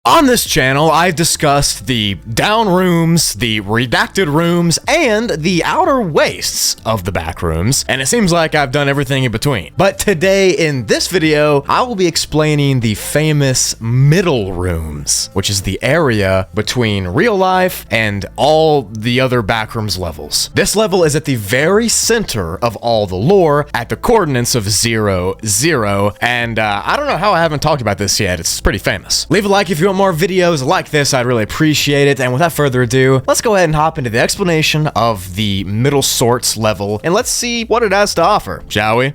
On this channel, I've discussed the down rooms, the redacted rooms, and the outer wastes of the backrooms, and it seems like I've done everything in between. But today, in this video, I will be explaining the famous middle rooms, which is the area between real life and all the other backrooms levels. This level is at the very center of all the lore, at the coordinates of 0, 0, and I don't know how I haven't talked about this yet. It's pretty famous. Leave a like if you want more videos like this. I'd really appreciate it. And without further ado, let's go ahead and hop into the explanation of the Middlesorts level, and let's see what it has to offer, shall we?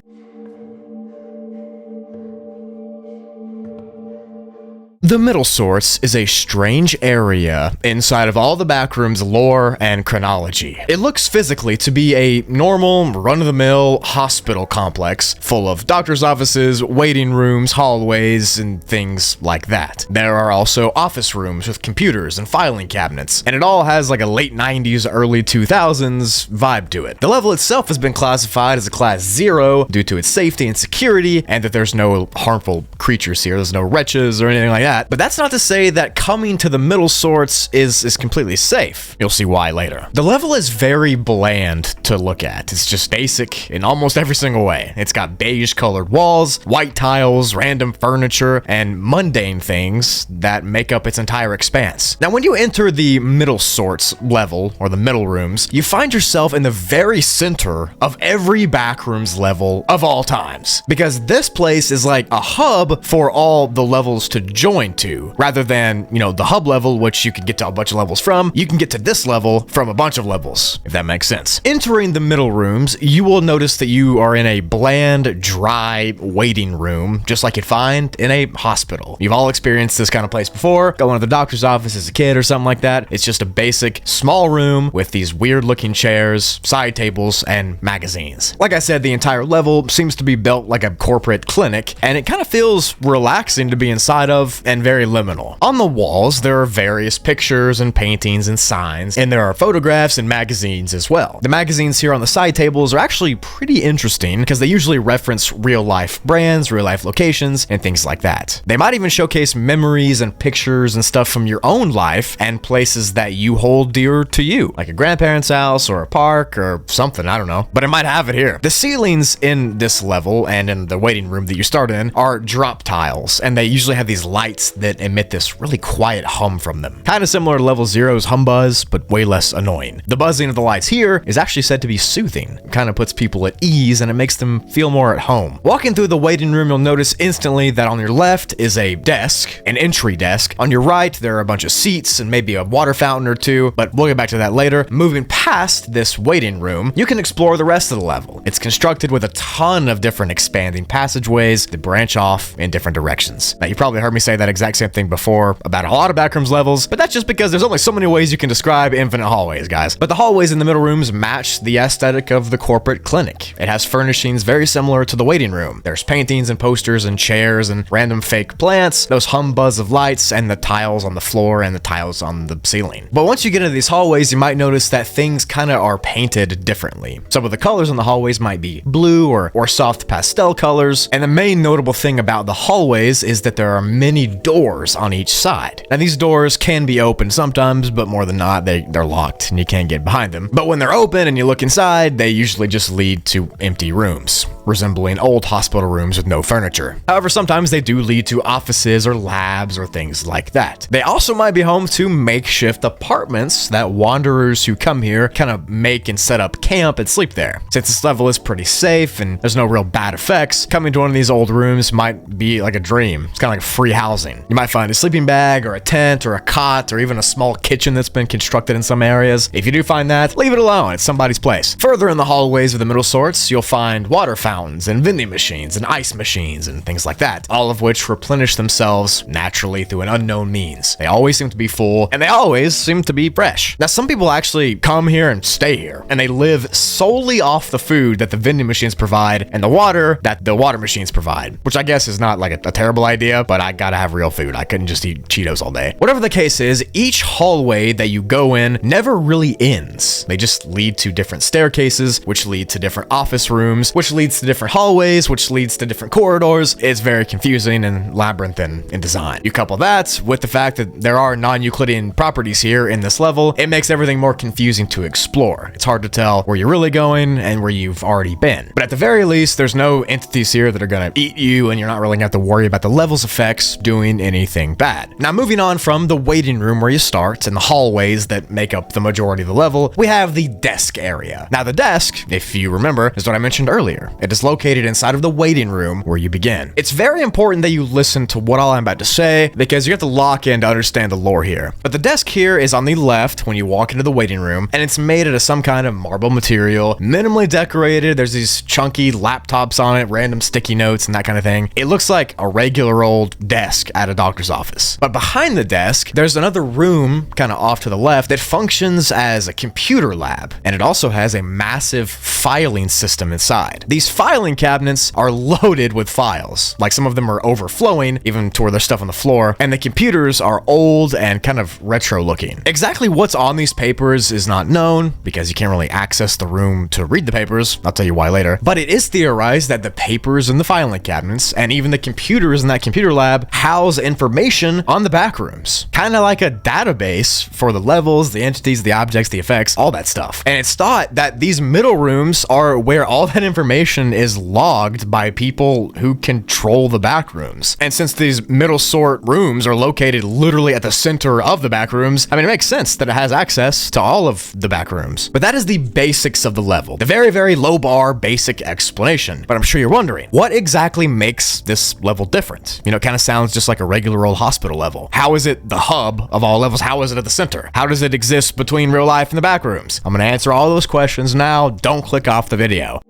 The Middlesorts is a strange area inside of all the backrooms lore and chronology. It looks physically to be a normal, run-of-the-mill hospital complex full of doctor's offices, waiting rooms, hallways, and things like that. There are also office rooms with computers and filing cabinets, and it all has like a late 90s, early 2000s vibe to it. The level itself has been classified as a class 0 due to its safety and security, and that there's no harmful creatures here. There's no wretches or anything like that. But that's not to say that coming to the Middlesorts is completely safe. You'll see why later. The level is very bland to look at. It's just basic in almost every single way. It's got beige colored walls, white tiles, random furniture, and mundane things that make up its entire expanse. Now, when you enter the Middlesorts level, or the middle rooms, you find yourself in the very center of every backrooms level of all times. Because this place is like a hub for all the levels to join to, rather than, you know, the hub level, which you can get to a bunch of levels from. You can get to this level from a bunch of levels, if that makes sense. Entering the middle rooms, you will notice that you are in a bland, dry waiting room, just like you'd find in a hospital. You've all experienced this kind of place before, going to the doctor's office as a kid or something like that. It's just a basic, small room with these weird-looking chairs, side tables, and magazines. Like I said, the entire level seems to be built like a corporate clinic, and it kind of feels relaxing to be inside of, and very liminal. On the walls, there are various pictures and paintings and signs, and there are photographs and magazines as well. The magazines here on the side tables are actually pretty interesting because they usually reference real-life brands, real-life locations, and things like that. They might even showcase memories and pictures and stuff from your own life and places that you hold dear to you, like a grandparent's house or a park or something, I don't know. But it might have it here. The ceilings in this level and in the waiting room that you start in are drop tiles, and they usually have these lights that emit this really quiet hum from them. Kind of similar to level 0's hum buzz, but way less annoying. The buzzing of the lights here is actually said to be soothing. It kind of puts people at ease, and it makes them feel more at home. Walking through the waiting room, you'll notice instantly that on your left is a desk, an entry desk. On your right, there are a bunch of seats and maybe a water fountain or two, but we'll get back to that later. Moving past this waiting room, you can explore the rest of the level. It's constructed with a ton of different expanding passageways that branch off in different directions. Now, you probably heard me say that exact same thing before about a lot of backrooms levels, but that's just because there's only so many ways you can describe infinite hallways, guys. But the hallways in the middle rooms match the aesthetic of the corporate clinic. It has furnishings very similar to the waiting room. There's paintings and posters and chairs and random fake plants, those hum buzz of lights, and the tiles on the floor and the tiles on the ceiling. But once you get into these hallways, you might notice that things kind of are painted differently. Some of the colors on the hallways might be blue or soft pastel colors, and the main notable thing about the hallways is that there are many doors on each side. Now, these doors can be open sometimes, but more than not, they're locked and you can't get behind them. But when they're open and you look inside, they usually just lead to empty rooms, resembling old hospital rooms with no furniture. However, sometimes they do lead to offices or labs or things like that. They also might be home to makeshift apartments that wanderers who come here kind of make and set up camp and sleep there. Since this level is pretty safe and there's no real bad effects, coming to one of these old rooms might be like a dream. It's kind of like free housing. You might find a sleeping bag or a tent or a cot or even a small kitchen that's been constructed in some areas. If you do find that, leave it alone. It's somebody's place. Further in the hallways of the Middlesorts, you'll find water fountains and vending machines and ice machines and things like that, all of which replenish themselves naturally through an unknown means. They always seem to be full, and they always seem to be fresh. Now, some people actually come here and stay here, and they live solely off the food that the vending machines provide and the water that the water machines provide, which I guess is not like a terrible idea, but I gotta have have real food. I couldn't just eat Cheetos all day. Whatever the case is, each hallway that you go in never really ends. They just lead to different staircases, which lead to different office rooms, which leads to different hallways, which leads to different corridors. It's very confusing and labyrinthine in design. You couple that with the fact that there are non-Euclidean properties here in this level, it makes everything more confusing to explore. It's hard to tell where you're really going and where you've already been. But at the very least, there's no entities here that are gonna eat you, and you're not really gonna have to worry about the level's effects doing anything bad. Now, moving on from the waiting room where you start and the hallways that make up the majority of the level, we have the desk area. Now, the desk, if you remember, is what I mentioned earlier. It is located inside of the waiting room where you begin. It's very important that you listen to what all I'm about to say, because you have to lock in to understand the lore here. But the desk here is on the left when you walk into the waiting room, and it's made out of some kind of marble material, minimally decorated. There's these chunky laptops on it, random sticky notes and that kind of thing. It looks like a regular old desk at a doctor's office. But behind the desk, there's another room kind of off to the left that functions as a computer lab, and it also has a massive filing system inside. These filing cabinets are loaded with files. Like, some of them are overflowing, even to where there's stuff on the floor, and the computers are old and kind of retro looking. Exactly what's on these papers is not known, because you can't really access the room to read the papers. I'll tell you why later. But it is theorized that the papers in the filing cabinets, and even the computers in that computer lab, house information on the backrooms. Kind of like a database for the levels, the entities, the objects, the effects, all that stuff. And it's thought that these middle rooms are where all that information is logged by people who control the backrooms. And since these middle sort rooms are located literally at the center of the backrooms, I mean, it makes sense that it has access to all of the backrooms. But that is the basics of the level. The very, very low bar basic explanation. But I'm sure you're wondering, what exactly makes this level different? You know, it kind of sounds just like a regular old hospital level. How is it the hub of all levels? How is it at the center? How does it exist between real life and the backrooms? I'm gonna answer all those questions now. Don't click off the video.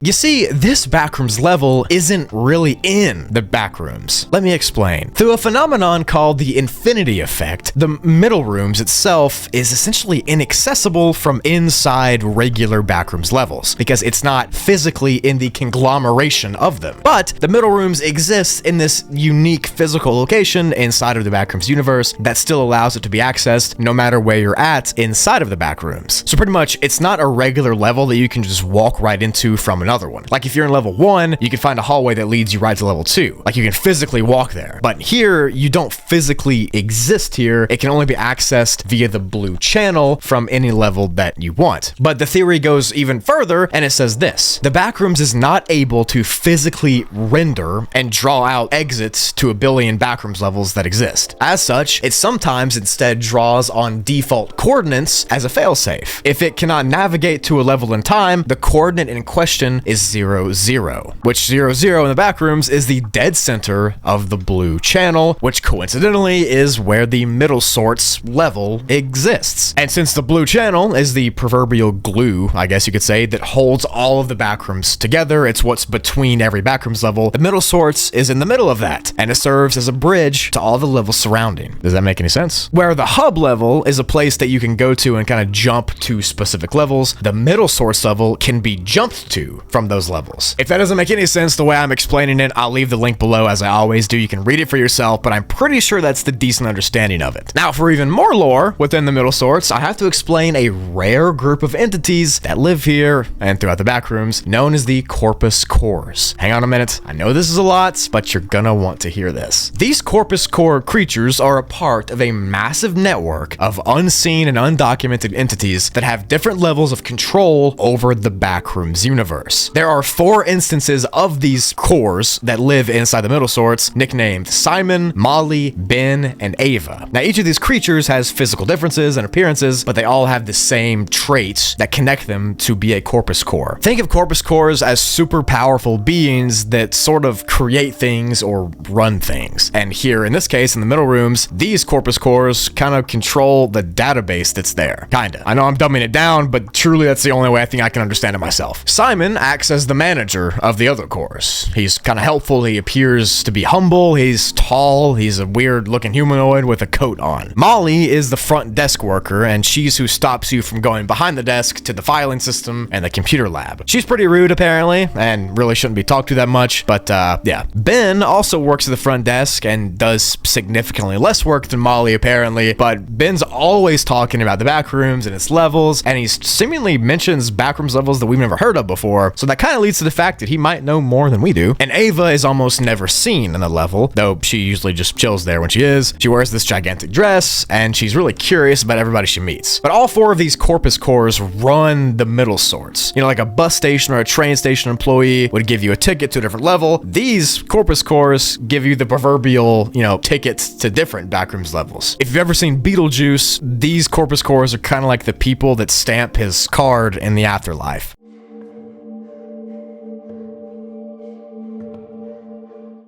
You see, this Backrooms level isn't really in the Backrooms. Let me explain. Through a phenomenon called the infinity effect, the middle rooms itself is essentially inaccessible from inside regular Backrooms levels, because it's not physically in the conglomeration of them. But the middle rooms exist in this unique physical location inside of the Backrooms universe that still allows it to be accessed no matter where you're at inside of the Backrooms. So pretty much, it's not a regular level that you can just walk right into from another one. Like, if you're in level 1, you can find a hallway that leads you right to level 2. Like, you can physically walk there. But here, you don't physically exist here. It can only be accessed via the blue channel from any level that you want. But the theory goes even further, and it says this: the Backrooms is not able to physically render and draw out exits to a billion Backrooms levels that exist. As such, it sometimes instead draws on default coordinates as a failsafe. If it cannot navigate to a level in time, the coordinate in question is 0, 0, which 0, 0 in the Backrooms is the dead center of the blue channel, which coincidentally is where the Middlesorts level exists. And since the blue channel is the proverbial glue, I guess you could say, that holds all of the Backrooms together, it's what's between every Backrooms level, the Middlesorts is in the middle of that, and it serves as a bridge to all the levels surrounding. Does that make any sense? Where the hub level is a place that you can go to and kind of jump to specific levels, the Middlesorts level can be jumped to from those levels. If that doesn't make any sense the way I'm explaining it, I'll leave the link below as I always do. You can read it for yourself, but I'm pretty sure that's the decent understanding of it. Now, for even more lore within the Middlesorts, I have to explain a rare group of entities that live here and throughout the Backrooms, known as the Corpus Cores. Hang on a minute. I know this is a lot, but you're gonna want to hear this. These Corpus Core creatures are a part of a massive network of unseen and undocumented entities that have different levels of control over the Backrooms universe. There are 4 instances of these cores that live inside the Middlesorts, nicknamed Simon, Molly, Ben, and Ava. Now, each of these creatures has physical differences and appearances, but they all have the same traits that connect them to be a Corpus Core. Think of Corpus Cores as super powerful beings that sort of create things or run things. And here, in this case, in the middle rooms, these Corpus Cores kind of control the database that's there. Kinda. I know I'm dumbing it down, but truly that's the only way I think I can understand it myself. Simon acts as the manager of the other cores. He's kind of helpful, he appears to be humble, he's tall, he's a weird looking humanoid with a coat on. Molly is the front desk worker, and she's who stops you from going behind the desk to the filing system and the computer lab. She's pretty rude apparently, and really shouldn't be talked to that much, but yeah. Ben also works at the front desk and does significantly less work than Molly apparently, but Ben's always talking about the Backrooms and its levels, and he seemingly mentions Backrooms levels that we've never heard of before, so that kind of leads to the fact that he might know more than we do. And Ava is almost never seen in the level, though she usually just chills there when she is. She wears this gigantic dress, and she's really curious about everybody she meets. But all four of these corpus cores run the Middlesorts. You know, like a bus station or a train station employee would give you a ticket to a different level. These corpus cores give you the proverbial, you know, tickets to different Backrooms levels. If you've ever seen Beetlejuice, these corpus cores are kind of like the people that stamp his card in the afterlife.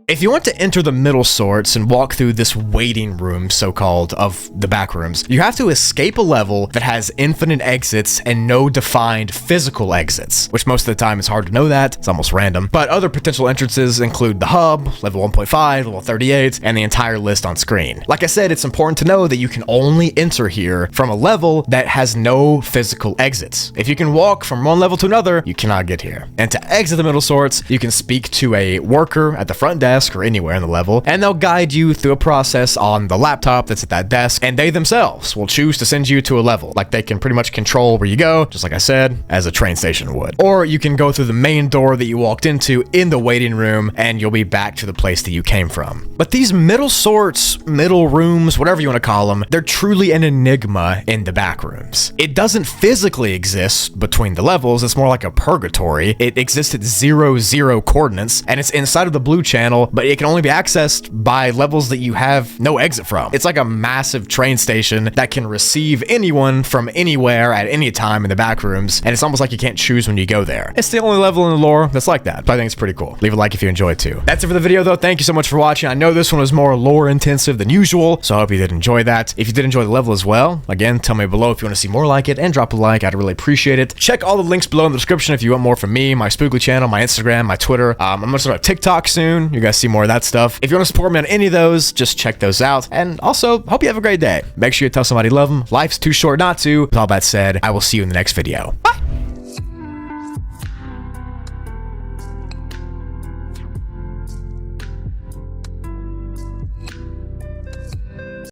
If you want to enter the Middlesorts and walk through this waiting room, so-called, of the Backrooms, you have to escape a level that has infinite exits and no defined physical exits, which most of the time is hard to know that, it's almost random. But other potential entrances include the hub, level 1.5, level 38, and the entire list on screen. Like I said, it's important to know that you can only enter here from a level that has no physical exits. If you can walk from one level to another, you cannot get here. And to exit the Middlesorts, you can speak to a worker at the front desk or anywhere in the level, and they'll guide you through a process on the laptop that's at that desk, and they themselves will choose to send you to a level. Like, they can pretty much control where you go, just like I said, as a train station would. Or you can go through the main door that you walked into in the waiting room, and you'll be back to the place that you came from. But these Middlesorts, middle rooms, whatever you want to call them, they're truly an enigma in the Backrooms. It doesn't physically exist between the levels, it's more like a purgatory. It exists at 0, coordinates, and it's inside of the blue channel, but it can only be accessed by levels that you have no exit from. It's like a massive train station that can receive anyone from anywhere at any time in the Backrooms, and it's almost like you can't choose when you go there. It's the only level in the lore that's like that, but I think it's pretty cool. Leave a like if you enjoyed too. That's it for the video though. Thank you so much for watching. I know this one was more lore intensive than usual, so I hope you did enjoy that. If you did enjoy the level as well, again, tell me below if you want to see more like it, and drop a like. I'd really appreciate it. Check all the links below in the description if you want more from me, my Spookly channel, my Instagram, my Twitter. I'm gonna start a TikTok soon. You guys see more of that stuff. If you want to support me on any of those, just check those out. And also, hope you have a great day. Make sure you tell somebody you love them. Life's too short not to. With all that said, I will see you in the next video. Bye!